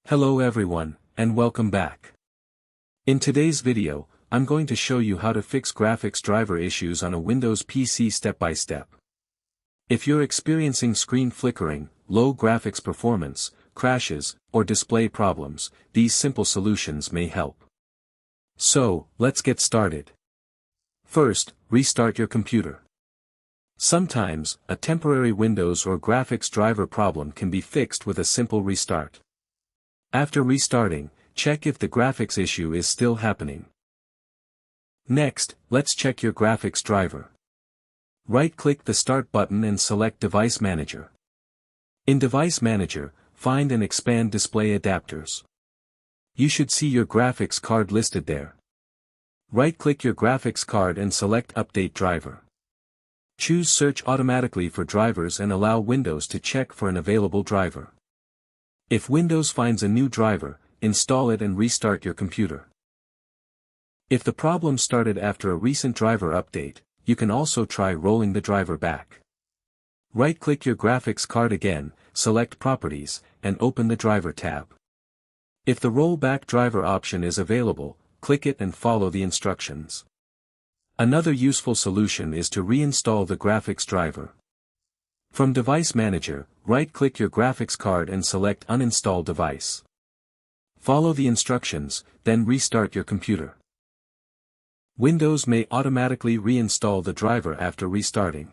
Hello everyone, and welcome back. In today's video, I'm going to show you how to fix graphics driver issues on a Windows PC step by step. If you're experiencing screen flickering, low graphics performance, crashes, or display problems, these simple solutions may help. So, let's get started. First, restart your computer. Sometimes, a temporary Windows or graphics driver problem can be fixed with a simple restart. After restarting, check if the graphics issue is still happening. Next, let's check your graphics driver. Right-click the Start button and select Device Manager. In Device Manager, find and expand Display Adapters. You should see your graphics card listed there. Right-click your graphics card and select Update Driver. Choose Search automatically for drivers and allow Windows to check for an available driver. If Windows finds a new driver, install it and restart your computer. If the problem started after a recent driver update, you can also try rolling the driver back. Right-click your graphics card again, select Properties, and open the Driver tab. If the Rollback Driver option is available, click it and follow the instructions. Another useful solution is to reinstall the graphics driver. From Device Manager, right-click your graphics card and select Uninstall Device. Follow the instructions, then restart your computer. Windows may automatically reinstall the driver after restarting.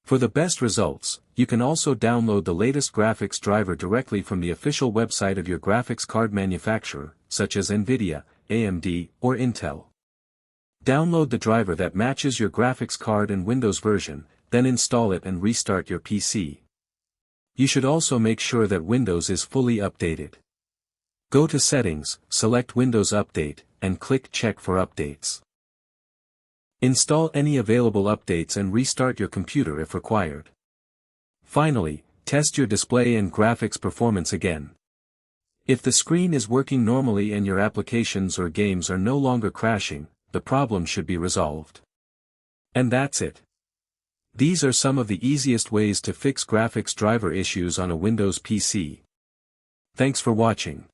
For the best results, you can also download the latest graphics driver directly from the official website of your graphics card manufacturer, such as NVIDIA, AMD, or Intel. Download the driver that matches your graphics card and Windows version, then install it and restart your PC. You should also make sure that Windows is fully updated. Go to Settings, select Windows Update, and click Check for updates. Install any available updates and restart your computer if required. Finally, test your display and graphics performance again. If the screen is working normally and your applications or games are no longer crashing, the problem should be resolved. And that's it. These are some of the easiest ways to fix graphics driver issues on a Windows PC. Thanks for watching.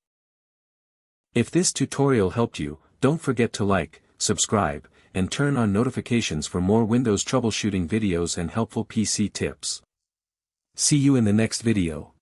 If this tutorial helped you, don't forget to like, subscribe, and turn on notifications for more Windows troubleshooting videos and helpful PC tips. See you in the next video.